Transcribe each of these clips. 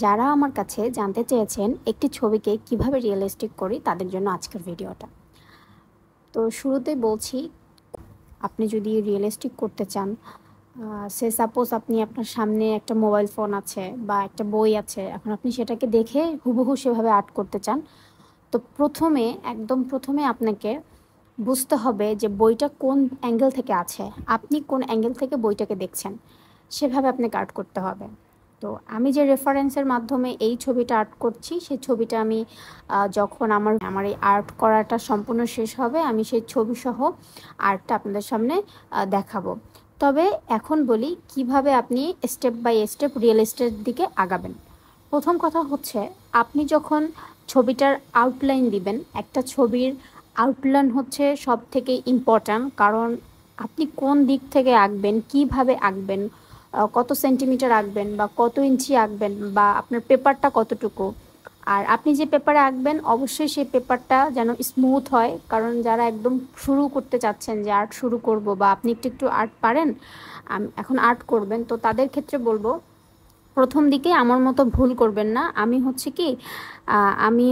যারা আমার কাছে জানতে চেয়েছেন একটি ছবিকে কিভাবে রিয়েলিস্টিক করি তাদের জন্য আজকের ভিডিওটা। তো শুরুতেই বলছি, আপনি যদি রিয়েলিস্টিক করতে চান, সে সাপোজ আপনি আপনার সামনে একটা মোবাইল ফোন আছে বা একটা বই আছে, এখন আপনি সেটাকে দেখে হুবহু সেভাবে আর্ট করতে চান। তো একদম প্রথমে আপনাকে বুঝতে হবে যে বইটা কোন অ্যাঙ্গেল থেকে আছে, আপনি কোন অ্যাঙ্গেল থেকে বইটাকে দেখছেন, সেভাবে আপনাকে আর্ট করতে হবে। তো আমি যে রেফারেন্সের মাধ্যমে এই ছবিটা আর্ট করছি, সেই ছবিটা আমি যখন আমার এই আর্ট করাটা সম্পূর্ণ শেষ হবে, আমি সেই ছবিসহ আর্টটা আপনাদের সামনে দেখাবো। তবে এখন বলি কিভাবে আপনি স্টেপ বাই স্টেপ রিয়েলিস্টের দিকে আগাবেন। প্রথম কথা হচ্ছে, আপনি যখন ছবিটার আউটলাইন দিবেন, একটা ছবির আউটলাইন হচ্ছে সব থেকে ইম্পর্ট্যান্ট। কারণ আপনি কোন দিক থেকে আঁকবেন, কিভাবে আঁকবেন, কত সেন্টিমিটার আঁকবেন বা কত ইঞ্চি আঁকবেন বা আপনার পেপারটা কতটুকু, আর আপনি যে পেপারে আঁকবেন অবশ্যই সেই পেপারটা যেন স্মুথ হয়। কারণ যারা একদম শুরু করতে চাচ্ছেন যে আর্ট শুরু করব, বা আপনি একটু একটু আর্ট পারেন, এখন আর্ট করবেন, তো তাদের ক্ষেত্রে বলবো প্রথম দিকে আমার মতো ভুল করবেন না। আমি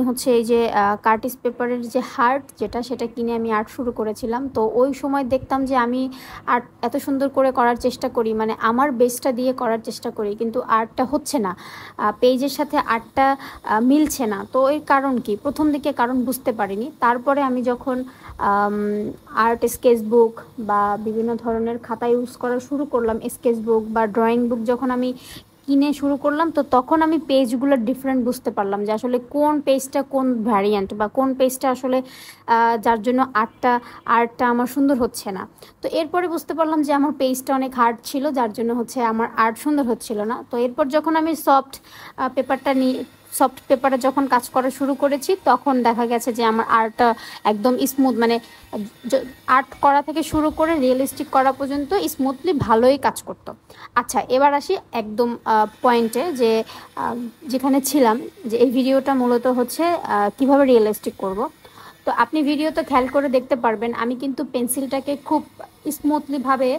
হচ্ছে এই যে কার্টিস পেপারের যে হার্ট সেটা কিনে আমি আর্ট শুরু করেছিলাম। তো ওই সময় দেখতাম যে আমি আর্ট এত সুন্দর করে করার চেষ্টা করি, মানে আমার বেসটা দিয়ে করার চেষ্টা করি, কিন্তু আর্টটা হচ্ছে না, পেজের সাথে আর্টটা মিলছে না। তো এর কারণ কি, প্রথম দিকে কারণ বুঝতে পারিনি। তারপরে আমি যখন আর্ট স্কেচবুক বা বিভিন্ন ধরনের খাতা ইউজ করা শুরু করলাম, স্কেচবুক বা ড্রয়িং বুক যখন আমি কিনে শুরু করলাম, তো তখন আমি পেজগুলোর ডিফারেন্ট বুঝতে পারলাম যে আসলে কোন পেজটা কোন ভ্যারিয়েন্ট বা কোন পেজটা আসলে যার জন্য আর্টটা আমার সুন্দর হচ্ছে না। তো এরপরে বুঝতে পারলাম যে আমার পেজটা অনেক হার্ড ছিল, যার জন্য হচ্ছে আমার আর্ট সুন্দর হচ্ছিল না। তো এরপর যখন আমি সফট পেপারে যখন কাজ করা শুরু করেছি, তখন দেখা গেছে যে আমার আর্টটা একদম স্মুথ, মানে আর্ট করা থেকে শুরু করে রিয়েলিস্টিক করা পর্যন্ত স্মুথলি ভালোই কাজ করতো। আচ্ছা, এবার আসি একদম পয়েন্টে, যে যেখানে ছিলাম, যে এই ভিডিওটা মূলত হচ্ছে কিভাবে রিয়েলিস্টিক করব। তো আপনি ভিডিওতে খেয়াল করে দেখতে পারবেন, আমি কিন্তু পেন্সিলটাকে খুব স্মুথলিভাবে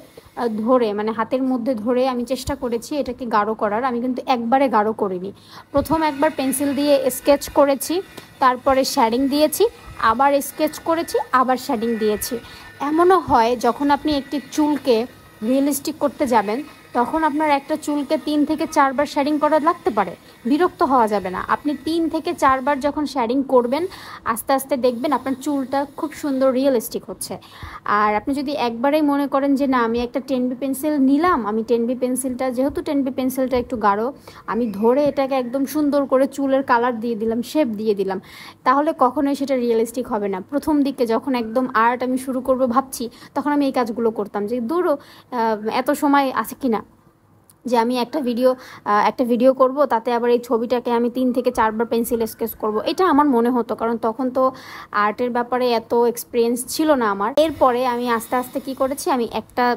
ধরে, মানে হাতের মধ্যে ধরে আমি চেষ্টা করেছি এটাকে গাঢ় করার। আমি কিন্তু একবারে গাঢ় করিনি, প্রথম একবার পেন্সিল দিয়ে স্কেচ করেছি, তারপরে শ্যাডিং দিয়েছি, আবার স্কেচ করেছি, আবার শ্যাডিং দিয়েছি। এমনও হয় যখন আপনি একটি চুলকে রিয়েলিস্টিক করতে যাবেন, তখন আপনার একটা চুলকে 3 থেকে 4 বার শেডিং করা লাগতে পারে। বিরক্ত হওয়া যাবে না। আপনি 3 থেকে 4 বার যখন শেডিং করবেন, আস্তে আস্তে দেখবেন আপনার চুলটা খুব সুন্দর রিয়েলিস্টিক হচ্ছে। আর আপনি যদি একবারেই মনে করেন যে না, আমি একটা 10B পেন্সিল নিলাম, আমি 10B পেন্সিলটা, যেহেতু 10B পেন্সিলটা একটু গাঢ়, আমি ধরে এটাকে একদম সুন্দর করে চুলের কালার দিয়ে দিলাম, শেপ দিয়ে দিলাম, তাহলে কখনোই সেটা রিয়েলিস্টিক হবে না। প্রথম দিকে যখন একদম আর্ট আমি শুরু করব ভাবছি, তখন আমি এই কাজগুলো করতাম, যে দূরও এত সময় আছে কিনা যে আমি একটা ভিডিও করব, তাতে আবার এই ছবিটাকে আমি 3 থেকে 4 বার পেন্সিল স্কেচ করব। এটা আমার মনে হতো, কারণ তখন তো আর্টের ব্যাপারে এত এক্সপিরিয়েন্স ছিল না আমার। এরপরে আমি আস্তে আস্তে কি করেছি, আমি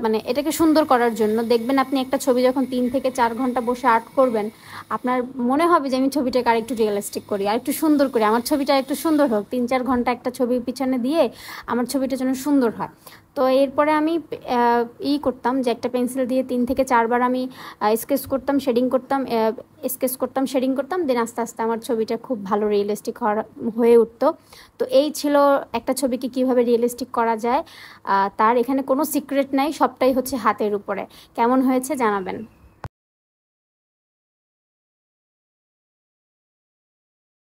মানে এটাকে সুন্দর করার জন্য, দেখবেন আপনি একটা ছবি যখন 3 থেকে 4 ঘন্টা বসে আর্ট করবেন, আপনার মনে হবে যে আমি ছবিটাকে আর একটু রিয়েলিস্টিক করি, আর একটু সুন্দর করি, আমার ছবিটা একটু সুন্দর হোক। 3-4 ঘন্টা একটা ছবির পিছনে দিয়ে আমার ছবিটা যেন সুন্দর হয়। তো এরপরে আমি করতাম যে একটা পেন্সিল দিয়ে 3 থেকে 4 বার আমি স্কেচ করতাম, শেডিং করতাম, দেন আস্তে আস্তে আমার ছবিটা খুব ভালো রিয়েলিস্টিক হয়ে উঠতো। তো এই ছিল একটা ছবিকে কিভাবে রিয়েলিস্টিক করা যায়। তার এখানে কোনো সিক্রেট নাই, সবটাই হচ্ছে হাতের উপরে। কেমন হয়েছে জানাবেন।